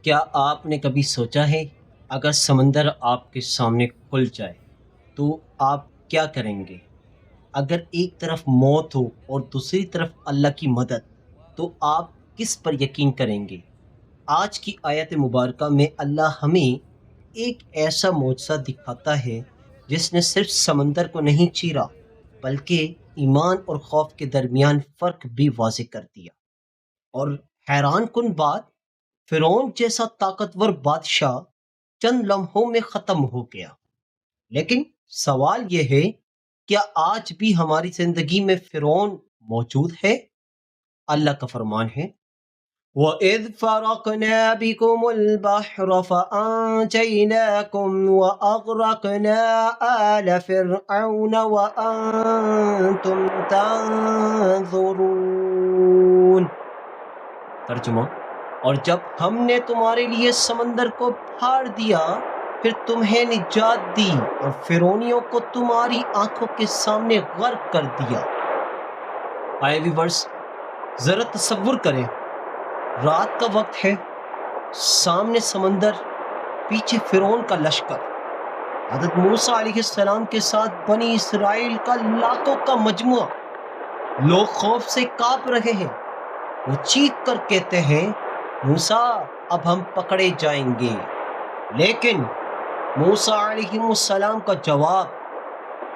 کیا آپ نے کبھی سوچا ہے اگر سمندر آپ کے سامنے کھل جائے تو آپ کیا کریں گے؟ اگر ایک طرف موت ہو اور دوسری طرف اللہ کی مدد، تو آپ کس پر یقین کریں گے؟ آج کی آیت مبارکہ میں اللہ ہمیں ایک ایسا معجزہ دکھاتا ہے جس نے صرف سمندر کو نہیں چیرا بلکہ ایمان اور خوف کے درمیان فرق بھی واضح کر دیا۔ اور حیران کن بات، فرعون جیسا طاقتور بادشاہ چند لمحوں میں ختم ہو گیا۔ لیکن سوال یہ ہے، کیا آج بھی ہماری زندگی میں فرعون موجود ہے؟ اللہ کا فرمان ہے، وَإِذْ فَرَقْنَا بِكُمُ الْبَحْرَ فَأَنْجَيْنَاكُمْ وَأَغْرَقْنَا آلَ فِرْعَوْنَ وَأَنْتُمْ تَنْظُرُونَ۔ ترجمہ: اور جب ہم نے تمہارے لیے سمندر کو پھاڑ دیا، پھر تمہیں نجات دی اور فرعونیوں کو تمہاری آنکھوں کے سامنے غرق کر دیا۔ آئے ویورز، ذرا تصور کریں، رات کا وقت ہے، سامنے سمندر، پیچھے فرعون کا لشکر، حضرت موسیٰ علیہ السلام کے ساتھ بنی اسرائیل کا لاکھوں کا مجموعہ۔ لوگ خوف سے کانپ رہے ہیں، وہ چیخ کر کہتے ہیں، موسیٰ اب ہم پکڑے جائیں گے۔ لیکن موسیٰ علیہ السلام کا جواب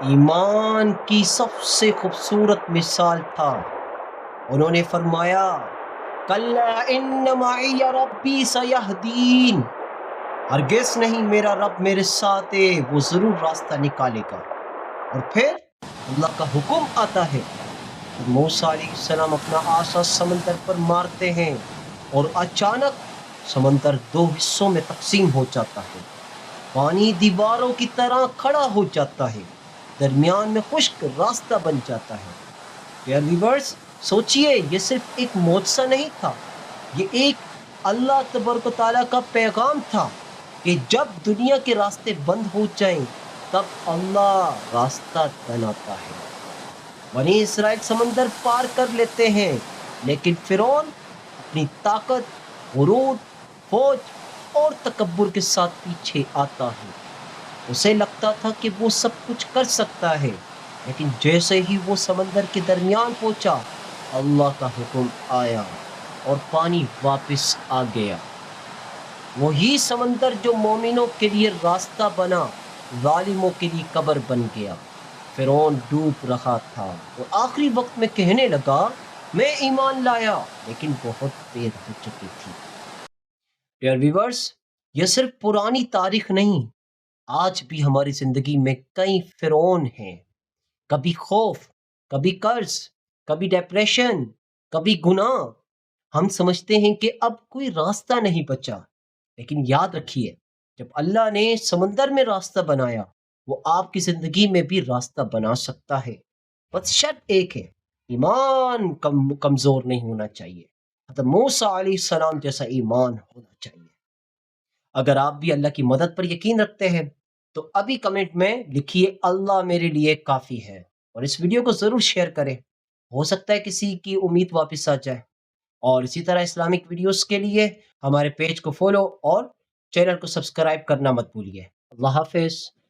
ایمان کی سب سے خوبصورت مثال تھا۔ انہوں نے فرمایا، کَلَّا إِنَّ مَعِیَ رَبِّی سَیَہْدِینِ، ہرگز نہیں، میرا رب میرے ساتھ ہے، وہ ضرور راستہ نکالے گا۔ اور پھر اللہ کا حکم آتا ہے، موسیٰ علیہ السلام اپنا عصا سمندر پر مارتے ہیں اور اچانک سمندر دو حصوں میں تقسیم ہو جاتا ہے۔ پانی دیواروں کی طرح کھڑا ہو جاتا ہے، درمیان میں خشک راستہ بن جاتا ہے۔ ڈیئر ویورز، سوچئے، یہ صرف ایک معجزہ نہیں تھا، یہ ایک اللہ تبارک و تعالیٰ کا پیغام تھا کہ جب دنیا کے راستے بند ہو جائیں تب اللہ راستہ بناتا ہے۔ بنی اسرائیل سمندر پار کر لیتے ہیں، لیکن فرعون اپنی طاقت، غرور، فوج اور تکبر کے ساتھ پیچھے آتا ہے۔ اسے لگتا تھا کہ وہ سب کچھ کر سکتا ہے، لیکن جیسے ہی وہ سمندر کے درمیان پہنچا، اللہ کا حکم آیا اور پانی واپس آ گیا۔ وہی سمندر جو مومنوں کے لیے راستہ بنا، ظالموں کے لیے قبر بن گیا۔ فرعون ڈوب رہا تھا اور آخری وقت میں کہنے لگا، میں ایمان لایا، لیکن بہت دیر ہو چکی تھی۔ ڈیئر ویورز، یہ صرف پرانی تاریخ نہیں، آج بھی ہماری زندگی میں کئی فرعون ہیں۔ کبھی خوف، کبھی قرض، کبھی ڈپریشن، کبھی گناہ۔ ہم سمجھتے ہیں کہ اب کوئی راستہ نہیں بچا، لیکن یاد رکھیے، جب اللہ نے سمندر میں راستہ بنایا، وہ آپ کی زندگی میں بھی راستہ بنا سکتا ہے۔ بس شرط ایک ہے، ایمان کمزور نہیں ہونا چاہیے، حضرت موسیٰ علیہ السلام جیسا ایمان ہونا چاہیے۔ اگر آپ بھی اللہ کی مدد پر یقین رکھتے ہیں تو ابھی کمنٹ میں لکھیے، اللہ میرے لیے کافی ہے، اور اس ویڈیو کو ضرور شیئر کریں، ہو سکتا ہے کسی کی امید واپس آ جائے۔ اور اسی طرح اسلامک ویڈیوز کے لیے ہمارے پیج کو فالو اور چینل کو سبسکرائب کرنا مت بھولیے۔ اللہ حافظ۔